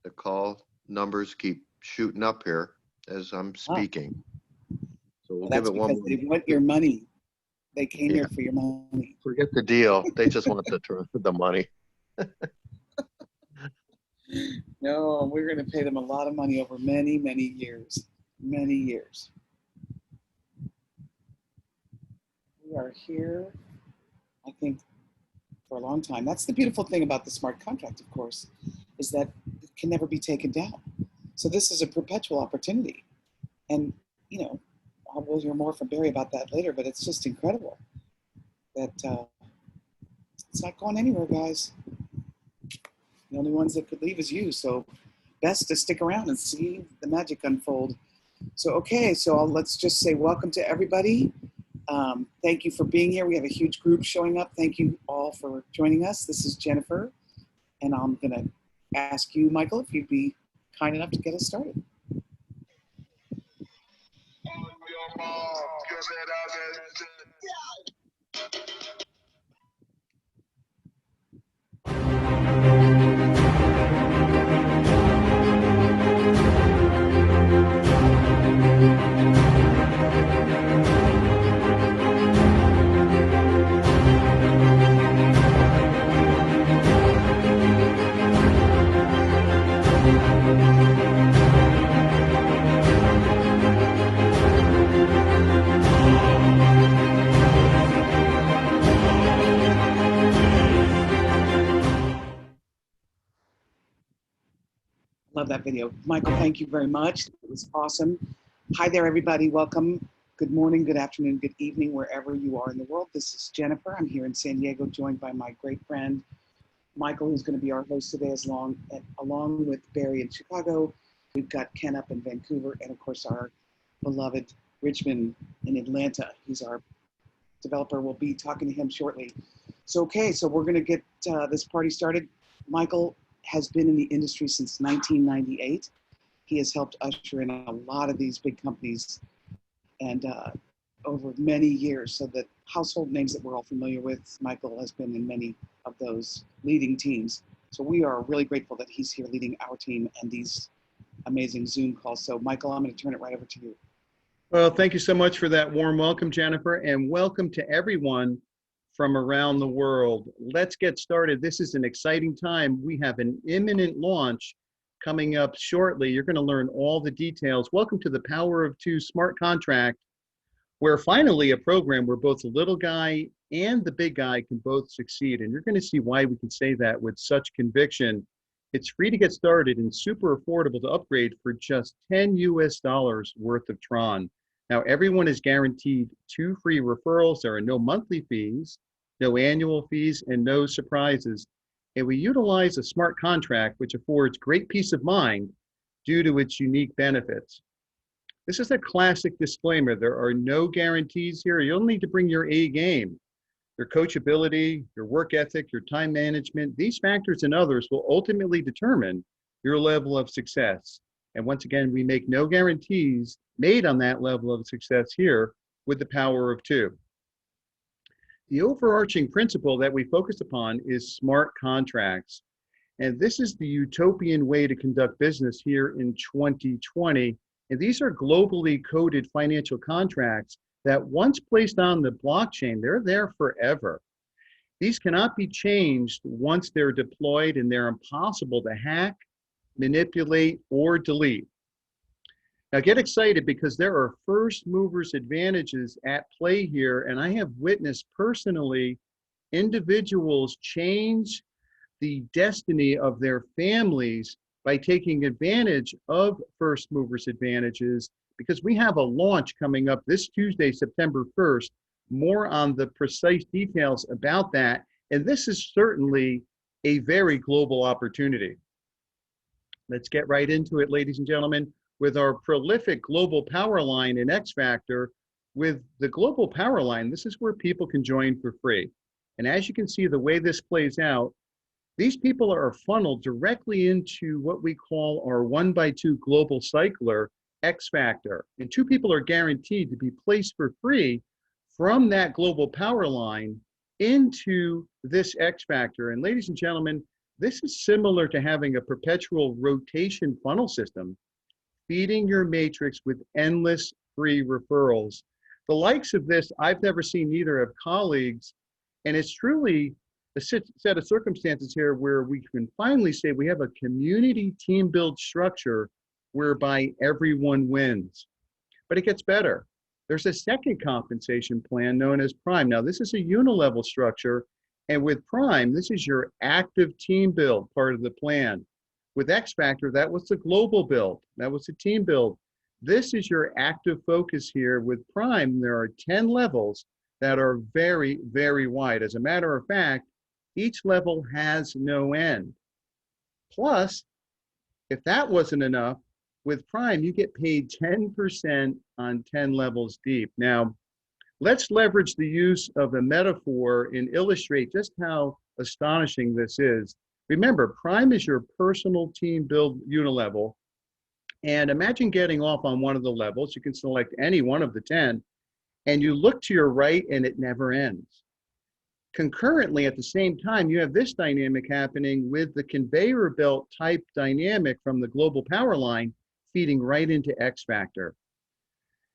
The call numbers keep shooting up here as I'm Ah, speaking. So we'll well, give that's it one because more. they want your money. They came Yeah, here for your money. forget the deal. They just want the money. No, we're going to pay them a lot of money over many, many years. Many years. We are here, I think, for a long time. That's the beautiful thing about the smart contract, of course, is that it can never be taken down. So this is a perpetual opportunity. And, you know, we'll hear more from Barry about that later, but it's just incredible that it's not going anywhere, guys. The only ones that could leave is you. So best to stick around and see the magic unfold. So, okay, so let's just say welcome to everybody. Thank you for being here. We have a huge group showing up. Thank you all for joining us. This is Jennifer, and I'm going to ask you, Michael, if you'd be kind enough to get us started. Love that video. Michael, thank you very much. It was awesome. Hi there, everybody. Welcome. Good morning, good afternoon, good evening, wherever you are in the world. This is Jennifer. I'm here in San Diego, joined by my great friend, Michael, who's going to be our host today, along with Barry in Chicago. We've got Ken up in Vancouver, and of course, our beloved Richmond in Atlanta. He's our developer. We'll be talking to him shortly. So, okay, so we're going to get this party started. Michael has been in the industry since 1998. He has helped usher in a lot of these big companies and over many years, so that household names that we're all familiar with, Michael has been in many of those leading teams. So we are really grateful that he's here leading our team and these amazing Zoom calls. So Michael, I'm going to turn it right over to you. Well, thank you so much for that warm welcome, Jennifer, and welcome to everyone from around the world. Let's get started. This is an exciting time. We have an imminent launch coming up shortly. You're going to learn all the details. Welcome to the Power of Two Smart Contract, where finally a program where both the little guy and the big guy can both succeed. And you're going to see why we can say that with such conviction. It's free to get started and super affordable to upgrade for just $10 US worth of Tron. Now, everyone is guaranteed 2 free referrals. There are no monthly fees, no annual fees, and no surprises. And we utilize a smart contract, which affords great peace of mind due to its unique benefits. This is a classic disclaimer. There are no guarantees here. You'll need to bring your A game. Your coachability, your work ethic, your time management, these factors and others will ultimately determine your level of success. And once again, we make no guarantees made on that level of success here with the Power of Two. The overarching principle that we focus upon is smart contracts. And this is the utopian way to conduct business here in 2020. And these are globally coded financial contracts that once placed on the blockchain, they're there forever. These cannot be changed once they're deployed, and they're impossible to hack, manipulate, or delete. Now get excited, because there are first movers advantages at play here, and I have witnessed personally individuals change the destiny of their families by taking advantage of first movers advantages, because we have a launch coming up this Tuesday, September 1st. More on the precise details about that, and this is certainly a very global opportunity. Let's get right into it, ladies and gentlemen, with our prolific global power line in X Factor. With the global power line, this is where people can join for free. And as you can see, the way this plays out, these people are funneled directly into what we call our 1x2 global cycler, X Factor. And 2 people are guaranteed to be placed for free from that global power line into this X Factor. And ladies and gentlemen, This is similar to having a perpetual rotation funnel system, feeding your matrix with endless free referrals. The likes of this, I've never seen either of colleagues, and it's truly a set of circumstances here where we can finally say we have a community team build structure whereby everyone wins. But it gets better. There's a second compensation plan known as Prime. Now, this is a UNILEVEL structure, and with Prime, this is your active team build part of the plan. With X Factor, that was the global build. That was the team build. This is your active focus here. With Prime, there are 10 levels that are very, very wide. As a matter of fact, each level has no end. Plus, if that wasn't enough, with Prime, you get paid 10% on 10 levels deep. Now, let's leverage the use of a metaphor and illustrate just how astonishing this is. Remember, Prime is your personal team build UNILEVEL. And imagine getting off on one of the levels. You can select any one of the 10, and you look to your right and it never ends. Concurrently, at the same time, you have this dynamic happening with the conveyor belt type dynamic from the global POWERLINE feeding right into X Factor.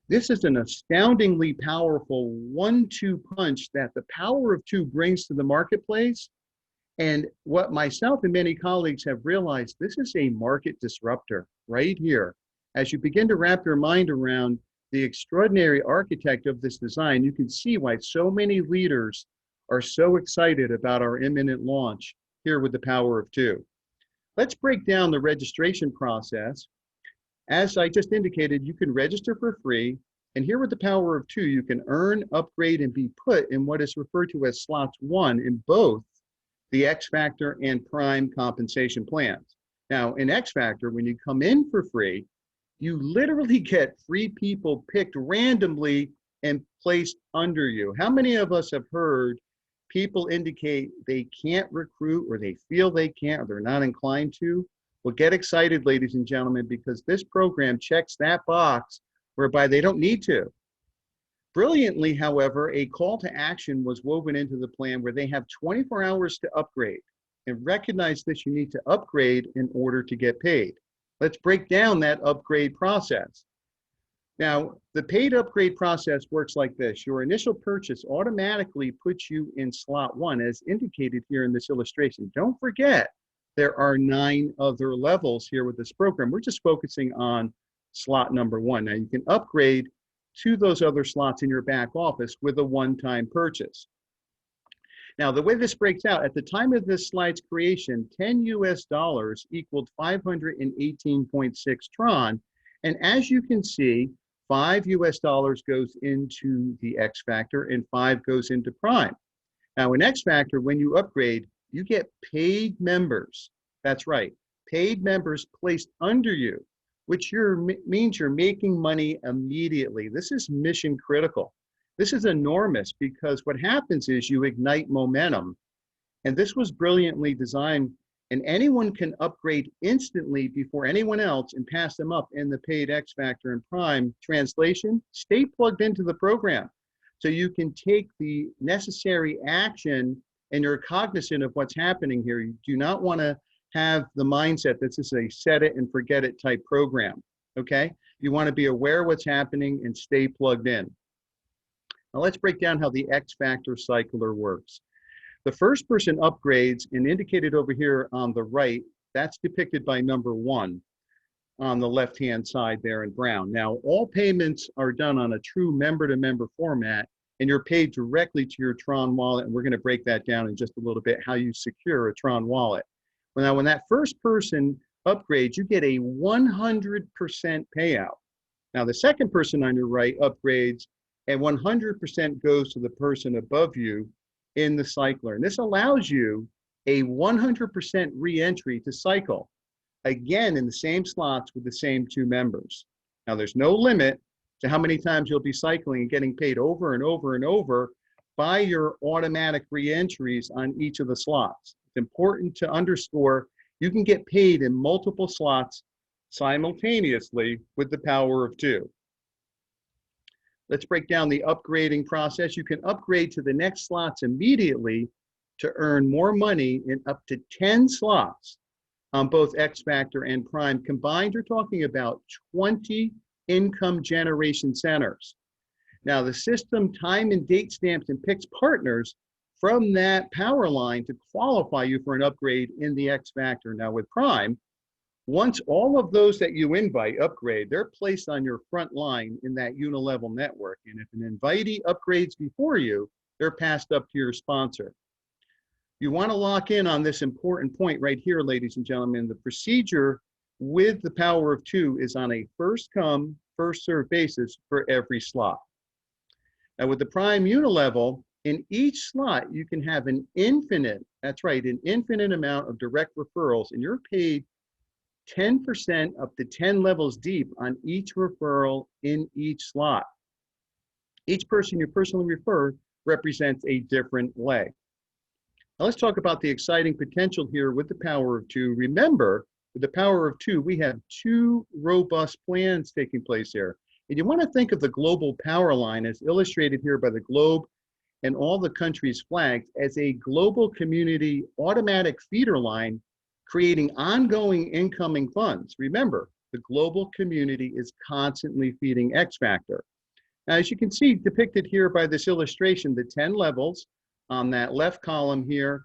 This is an astoundingly powerful 1-2 punch that the power of two brings to the marketplace. And what myself and many colleagues have realized, this is a market disruptor right here. As you begin to wrap your mind around the extraordinary architect of this design, you can see why so many leaders are so excited about our imminent launch here with the power of two. Let's break down the registration process. As I just indicated, you can register for free, and here with the power of two, you can earn, upgrade, and be put in what is referred to as slots 1 in both the X Factor and Prime compensation plans. Now, in X Factor, when you come in for free, you literally get 3 people picked randomly and placed under you. How many of us have heard people indicate they can't recruit, or they feel they can't, or they're not inclined to? Well, get excited, ladies and gentlemen, because this program checks that box whereby they don't need to. Brilliantly, however, a call to action was woven into the plan where they have 24 hours to upgrade. And recognize this, you need to upgrade in order to get paid. Let's break down that upgrade process. Now, the paid upgrade process works like this. Your initial purchase automatically puts you in slot 1, as indicated here in this illustration. Don't forget, there are 9 other levels here with this program. We're just focusing on slot number 1. Now, you can upgrade to those other slots in your back office with a one-time purchase. Now, the way this breaks out, at the time of this slide's creation, $10 US equaled 518.6 Tron. And as you can see, $5 US goes into the X Factor and 5 goes into Prime. Now, in X Factor, when you upgrade, you get paid members. That's right, paid members placed under you, which means you're making money immediately. This is mission critical. This is enormous because what happens is you ignite momentum. And this was brilliantly designed, and anyone can upgrade instantly before anyone else and pass them up in the paid X Factor and Prime. Translation, stay plugged into the program so you can take the necessary action and you're cognizant of what's happening here. You do not want to have the mindset that this is a set it and forget it type program, okay? You want to be aware of what's happening and stay plugged in. Now let's break down how the X Factor cycler works. The first person upgrades, and indicated over here on the right, that's depicted by number 1 on the left-hand side there in brown. Now, all payments are done on a true member-to-member format, and you're paid directly to your Tron wallet, and we're going to break that down in just a little bit, how you secure a Tron wallet. Well, now, when that first person upgrades, you get a 100% payout. Now, the second person on your right upgrades, and 100% goes to the person above you in the cycler. And this allows you a 100% re-entry to cycle, again, in the same slots with the same 2 members. Now, there's no limit to how many times you'll be cycling and getting paid over and over and over by your automatic re-entries on each of the slots. It's important to underscore you can get paid in multiple slots simultaneously with the power of 2. Let's break down the upgrading process. You can upgrade to the next slots immediately to earn more money in up to 10 slots on both X Factor and Prime. Combined, you're talking about 20 income generation centers. Now, the system time and date stamps and picks partners from that power line to qualify you for an upgrade in the X Factor. Now, with Prime, once all of those that you invite upgrade, they're placed on your front line in that UNILEVEL network. And if an invitee upgrades before you, they're passed up to your sponsor. You want to lock in on this important point right here, ladies and gentlemen. The procedure with the power of two is on a first come, first served basis for every slot. Now with the Prime UNILEVEL, in each slot, you can have an infinite, that's right, an infinite amount of direct referrals, and you're paid 10% up to 10 levels deep on each referral in each slot. Each person you personally refer represents a different leg. Now let's talk about the exciting potential here with the power of two. Remember, with the power of two, we have two robust plans taking place here. And you want to think of the global power line as illustrated here by the globe and all the countries' flags as a global community automatic feeder line creating ongoing incoming funds. Remember, the global community is constantly feeding X Factor. Now, as you can see depicted here by this illustration, the 10 levels on that left column here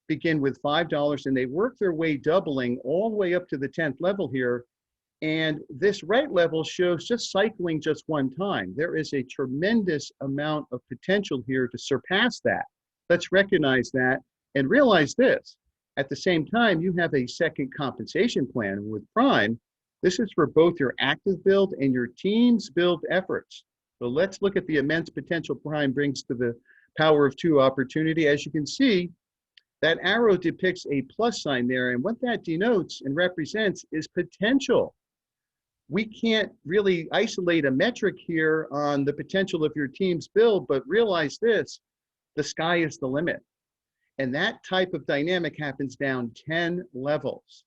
begin with $5 and they work their way doubling all the way up to the 10th level here. And this right level shows just cycling just one time. There is a tremendous amount of potential here to surpass that. Let's recognize that and realize this. At the same time, you have a second compensation plan with Prime. This is for both your active build and your team's build efforts. So let's look at the immense potential Prime brings to the power of two opportunity. As you can see, that arrow depicts a plus sign there, and what that denotes and represents is potential. We can't really isolate a metric here on the potential of your team's build, but realize this, the sky is the limit. And that type of dynamic happens down 10 levels.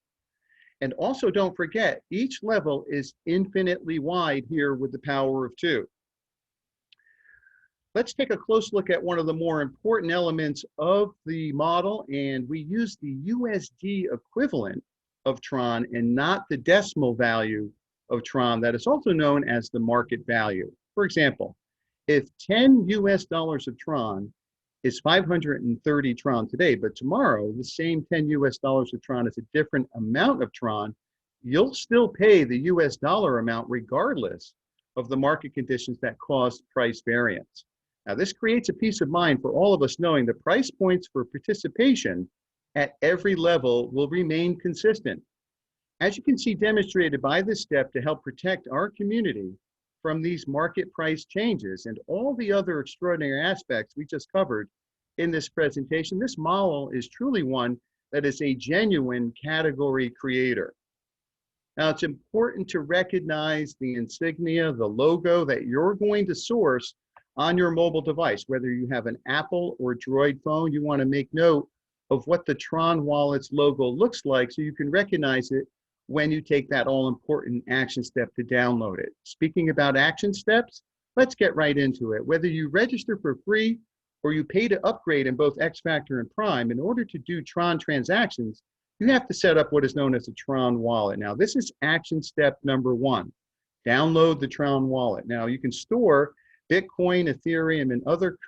And also don't forget, each level is infinitely wide here with the power of two. Let's take a close look at one of the more important elements of the model, and we use the USD equivalent of Tron and not the decimal value of Tron that is also known as the market value. For example, if 10 US dollars of Tron is 530 Tron today, but tomorrow the same 10 US dollars of Tron is a different amount of Tron, you'll still pay the US dollar amount regardless of the market conditions that cause price variance. Now, this creates a peace of mind for all of us knowing the price points for participation at every level will remain consistent. As you can see demonstrated by this step to help protect our community from these market price changes and all the other extraordinary aspects we just covered in this presentation, this model is truly one that is a genuine category creator. Now, it's important to recognize the insignia, the logo that you're going to source on your mobile device. Whether you have an Apple or Droid phone, you want to make note of what the Tron Wallet's logo looks like so you can recognize it when you take that all-important action step to download it. Speaking about action steps, let's get right into it. Whether you register for free or you pay to upgrade in both X Factor and Prime, in order to do Tron transactions, you have to set up what is known as a Tron wallet. Now, this is action step number one. Download the Tron wallet. Now, you can store Bitcoin, Ethereum, and other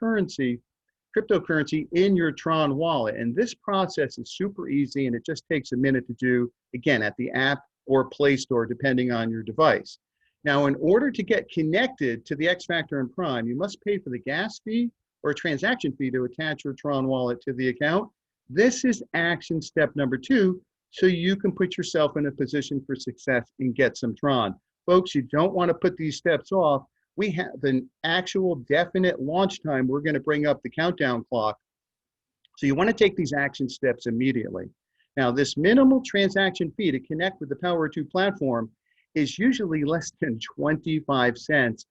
cryptocurrency in your Tron wallet. And this process is super easy and it just takes a minute to do, again, at the app or Play Store, depending on your device. Now, in order to get connected to the X Factor and Prime, you must pay for the gas fee or transaction fee to attach your Tron wallet to the account. This is action step number two, so you can put yourself in a position for success and get some Tron. Folks, you don't want to put these steps off. We have an actual definite launch time. We're going to bring up the countdown clock. So you want to take these action steps immediately. Now, this minimal transaction fee to connect with the Power 2 platform is usually less than 25 cents.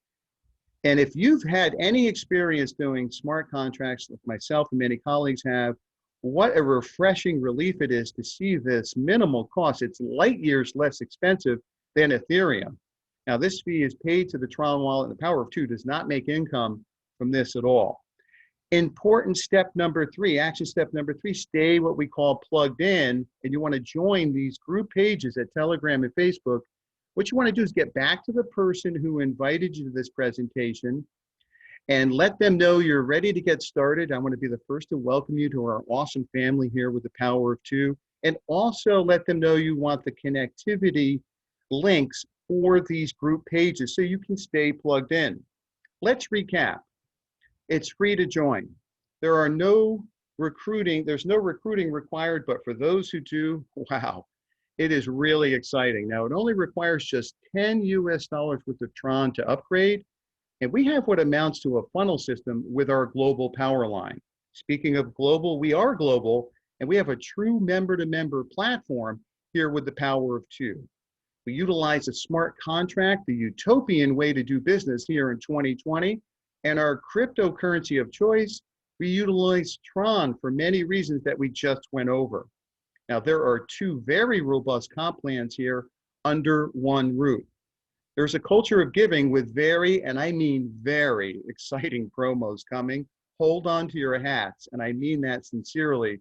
And if you've had any experience doing smart contracts like myself and many colleagues have, what a refreshing relief it is to see this minimal cost. It's light years less expensive than Ethereum. Now, this fee is paid to the Tron wallet, and the Power of Two does not make income from this at all. Important step number 3, action step number 3, stay what we call plugged in, and you want to join these group pages at Telegram and Facebook. What you want to do is get back to the person who invited you to this presentation and let them know you're ready to get started. I want to be the first to welcome you to our awesome family here with the Power of Two, and also let them know you want the connectivity links for these group pages so you can stay plugged in. Let's recap. It's free to join. There's no recruiting required, but for those who do, wow, it is really exciting. Now, it only requires just $10 US worth of Tron to upgrade, and we have what amounts to a funnel system with our global power line. Speaking of global, we are global, and we have a true member-to-member platform here with the Power of Two. We utilize a smart contract, the utopian way to do business here in 2020, and our cryptocurrency of choice, we utilize Tron for many reasons that we just went over. Now, there are 2 very robust comp plans here under one roof. There's a culture of giving with very, and I mean very, exciting promos coming. Hold on to your hats, and I mean that sincerely.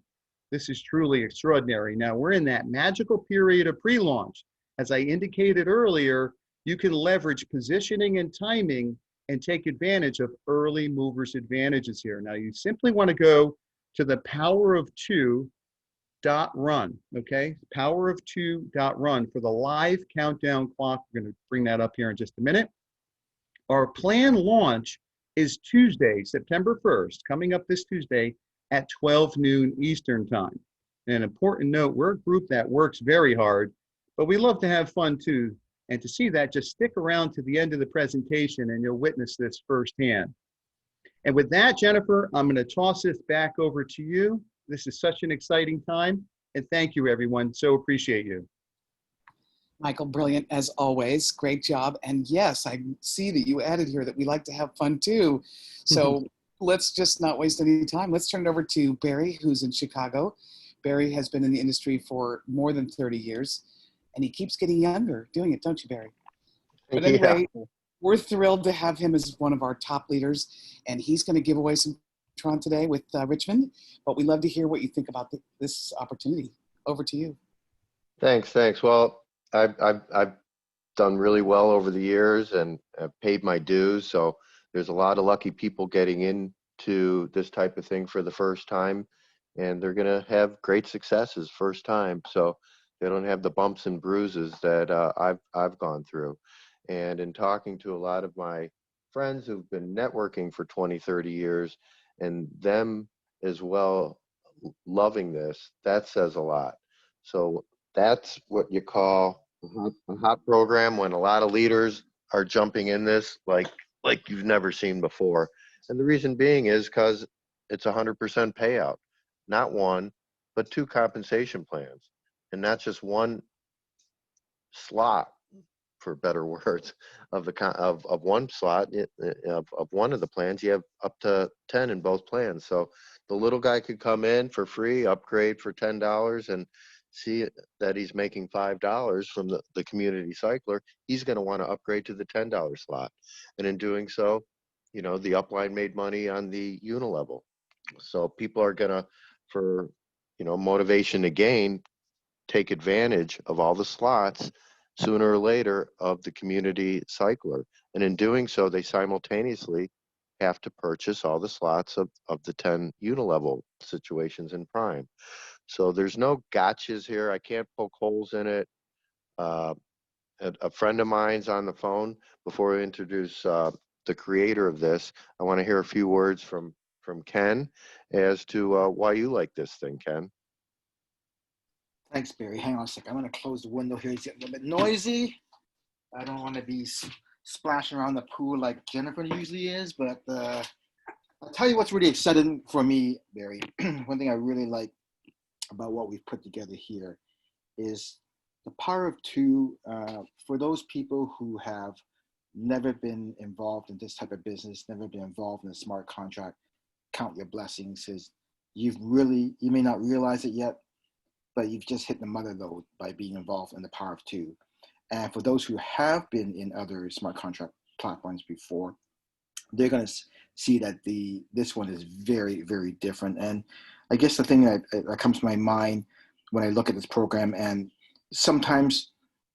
This is truly extraordinary. Now, we're in that magical period of pre-launch. As I indicated earlier, you can leverage positioning and timing and take advantage of early movers advantages here. Now, you simply want to go to the powerof2.run, okay? Powerof2.run for the live countdown clock. We're going to bring that up here in just a minute. Our planned launch is Tuesday, September 1st, coming up this Tuesday at 12 noon Eastern time. And an important note, we're a group that works very hard, but we love to have fun too. And to see that, just stick around to the end of the presentation and you'll witness this firsthand. And with that, Jennifer, I'm going to toss this back over to you. This is such an exciting time. And thank you, everyone. So appreciate you. Michael, brilliant as always. Great job. And yes, I see that you added here that we like to have fun too. So let's just not waste any time. Let's turn it over to Barry, who's in Chicago. Barry has been in the industry for more than 30 years. And he keeps getting younger doing it, don't you, Barry? But anyway, we're thrilled to have him as one of our top leaders. And he's going to give away some Tron today with Richmond. But we'd love to hear what you think about this opportunity. Over to you. Thanks. Well, I've done really well over the years and I've paid my dues. So there's a lot of lucky people getting into this type of thing for the first time. And they're going to have great successes first time. So they don't have the bumps and bruises that I've gone through. And in talking to a lot of my friends who've been networking for 20, 30 years, and them as well loving this, that says a lot. So that's what you call a hot program, when a lot of leaders are jumping in this like you've never seen before. And the reason being is because it's 100% payout, not 1, but 2 compensation plans. And not just 1 slot, for better words, of one slot of one of the plans. You have up to 10 in both plans. So the little guy could come in for free, upgrade for $10, and see that he's making $5 from the community cycler. He's going to want to upgrade to the $10 slot. And in doing so, you know, the upline made money on the UNILEVEL. So people are going to, for, you know, motivation to gain, take advantage of all the slots sooner or later of the community cycler. And in doing so, they simultaneously have to purchase all the slots of the 10 UNILEVEL situations in Prime. So there's no gotchas here. I can't poke holes in it. A friend of mine's on the phone. Before I introduce the creator of this, I want to hear a few words from Ken as to why you like this thing, Ken. Thanks, Barry. Hang on a second. I'm going to close the window here. It's getting a little bit noisy. I don't want to be splashing around the pool like Jennifer usually is, but I'll tell you what's really exciting for me, Barry. One thing I really like about what we've put together here is the power of two. For those people who have never been involved in this type of business, never been involved in a smart contract, count your blessings. Is you may not realize it yet, but you've just hit the mother lode by being involved in the power of two. And for those who have been in other smart contract platforms before, they're going to see that this one is very, very different. And I guess the thing that comes to my mind when I look at this program, and sometimes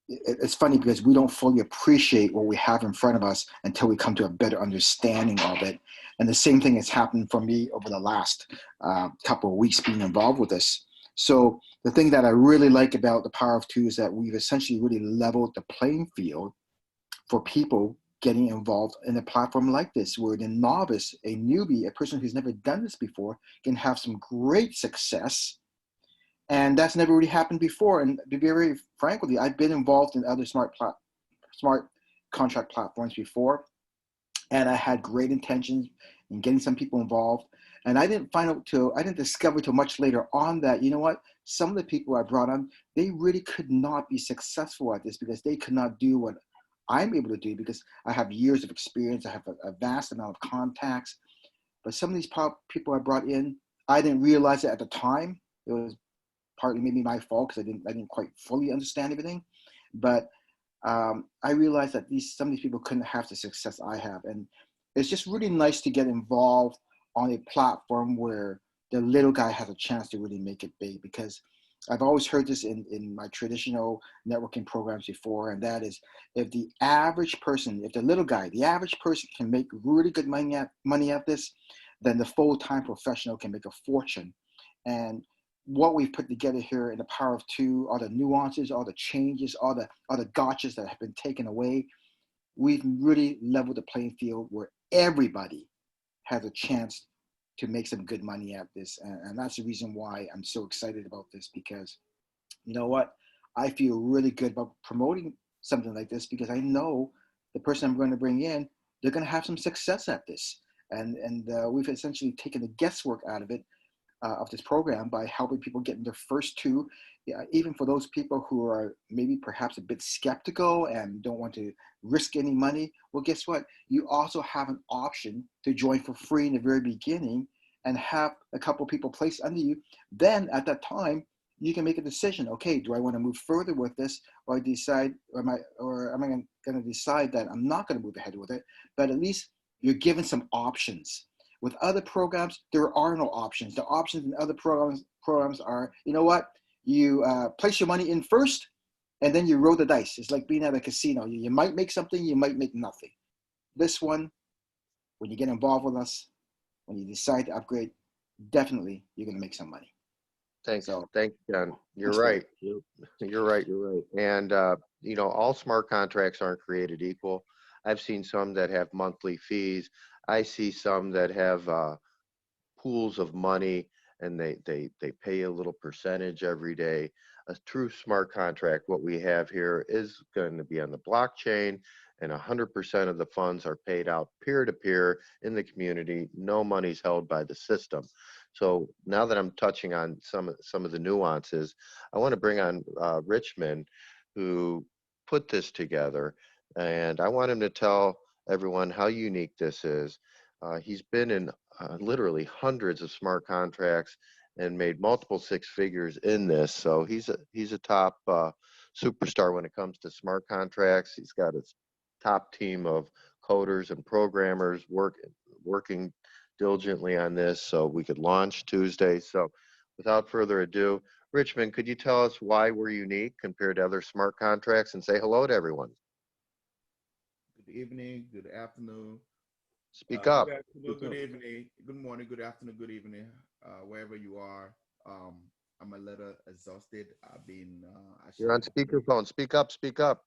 it's funny because we don't fully appreciate what we have in front of us until we come to a better understanding of it. And the same thing has happened for me over the last couple of weeks being involved with this. So the thing that I really like about the Power of Two is that we've essentially really leveled the playing field for people getting involved in a platform like this, where the novice, a newbie, a person who's never done this before, can have some great success. And that's never really happened before. And to be very frank with you, I've been involved in other smart contract platforms before, and I had great intentions in getting some people involved. And I didn't discover till much later on that, you know what, some of the people I brought on, they really could not be successful at this because they could not do what I'm able to do, because I have years of experience, I have a vast amount of contacts. But some of these people I brought in, I didn't realize it at the time. It was partly maybe my fault because I didn't quite fully understand everything. But I realized that some of these people couldn't have the success I have. And it's just really nice to get involved on a platform where the little guy has a chance to really make it big, because I've always heard this in my traditional networking programs before, and that is, if the average person, if the little guy, the average person can make really good money at this, then the full-time professional can make a fortune. And what we've put together here in the Power of Two, all the nuances, all the changes, all the gotchas that have been taken away, we've really leveled the playing field where everybody has a chance to make some good money at this. And that's the reason why I'm so excited about this, because you know what? I feel really good about promoting something like this, because I know the person I'm going to bring in, they're going to have some success at this. And we've essentially taken the guesswork out of it, of this program, by helping people get in their first two. Even for those people who are maybe perhaps a bit skeptical and don't want to risk any money, well, guess what? You also have an option to join for free in the very beginning and have a couple people placed under you. Then at that time, you can make a decision. Okay, do I want to move further with this, or am I going to decide that I'm not going to move ahead with it? But at least you're given some options. With other programs, there are no options. The options in other programs are, you know what? You place your money in first, and then you roll the dice. It's like being at a casino. You might make something, you might make nothing. This one, when you get involved with us, when you decide to upgrade, definitely you're going to make some money. Thanks, John. You're right. You're right. And, all smart contracts aren't created equal. I've seen some that have monthly fees. I see some that have pools of money, and they pay a little percentage every day. A true smart contract, what we have here, is going to be on the blockchain, and 100% of the funds are paid out peer-to-peer in the community. No money's held by the system. So now that I'm touching on some of the nuances, I want to bring on Richmond, who put this together, and I want him to tell everyone how unique this is. He's been in literally hundreds of smart contracts and made multiple six figures in this. So he's a top superstar when it comes to smart contracts. He's got his top team of coders and programmers working diligently on this, so we could launch Tuesday. So without further ado, Richmond, could you tell us why we're unique compared to other smart contracts, and say hello to everyone? Good evening, good afternoon. Speak up. Good afternoon, good evening, good morning, good afternoon, good evening, wherever you are. I'm a little exhausted. I've been. You're on speakerphone. Speak up. Speak up.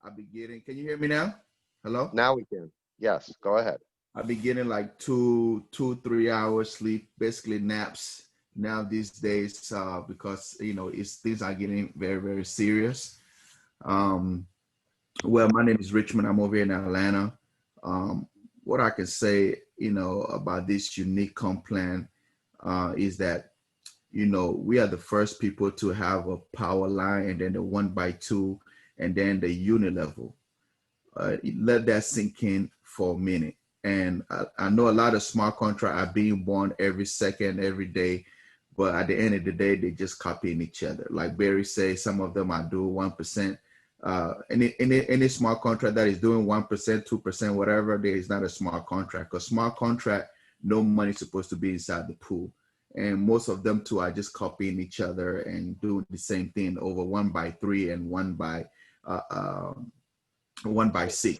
I've been getting. Can you hear me now? Hello. Now we can. Yes. Go ahead. I've been getting like 3 hours sleep, basically naps now these days, because things are getting very, very serious. Well, my name is Richmond. I'm over here in Atlanta. What I can say, about this unique comp plan is that, we are the first people to have a POWERLINE, and then the 1x2, and then the UNILEVEL. Let that sink in for a minute. And I know a lot of smart contracts are being born every second, every day, but at the end of the day, they just copying each other. Like Barry says, some of them are doing 1%, Any smart contract that is doing 1%, 2%, whatever, there is not a smart contract. Because smart contract, no money is supposed to be inside the pool. And most of them too are just copying each other and doing the same thing over 1x3 and 1x6.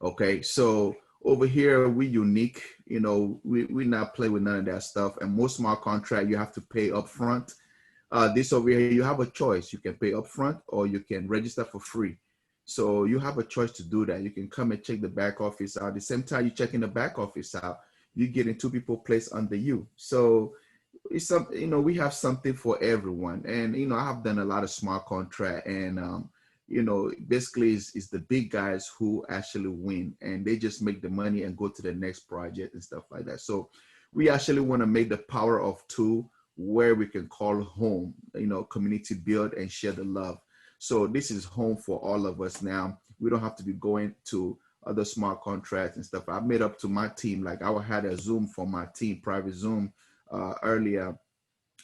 Okay, so over here we unique. You know, we not play with none of that stuff. And most smart contract you have to pay up front. This over here, you have a choice. You can pay upfront or you can register for free. So you have a choice to do that. You can come and check the back office out. At the same time you're checking the back office out, you're getting 2 people placed under you. So it's some, you know, we have something for everyone. And, you know, I have done a lot of smart contract and, you know, basically it's the big guys who actually win and they just make the money and go to the next project and stuff like that. So we actually want to make the power of 2 where we can call home, you know, community build and share the love. So this is home for all of us now. We don't have to be going to other smart contracts and stuff. I made up to my team, like I had a Zoom for my team, private Zoom earlier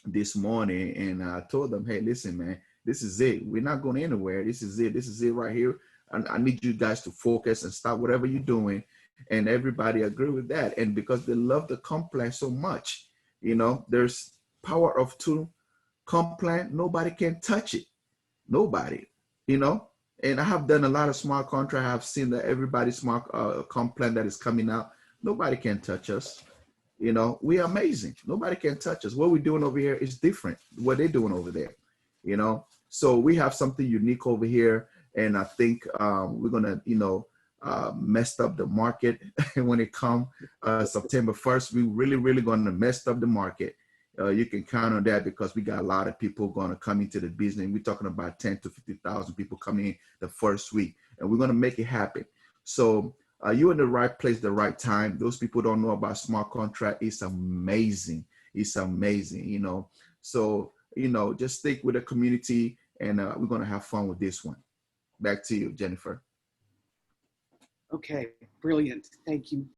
this morning. And I told them, hey, listen, man, this is it. We're not going anywhere. This is it. This is it right here. And I need you guys to focus and stop whatever you're doing. And everybody agree with that. And because they love the complex so much, you know, there's power of 2 complaint, nobody can touch it. Nobody, you know. And I have done a lot of smart contract. I've seen that everybody's smart complaint that is coming out. Nobody can touch us. You know, we are amazing. Nobody can touch us. What we're doing over here is different. What they're doing over there, you know. So we have something unique over here. And I think we're gonna, you know, messed up the market when it comes September 1st. We really gonna mess up the market. You can count on that because we got a lot of people going to come into the business. We're talking about 10 to 50,000 people coming in the first week, and we're going to make it happen. So you're in the right place, the right time. Those people don't know about smart contract. It's amazing. It's amazing, you know. So, you know, just stick with the community, and we're going to have fun with this one. Back to you, Jennifer. Okay, brilliant. Thank you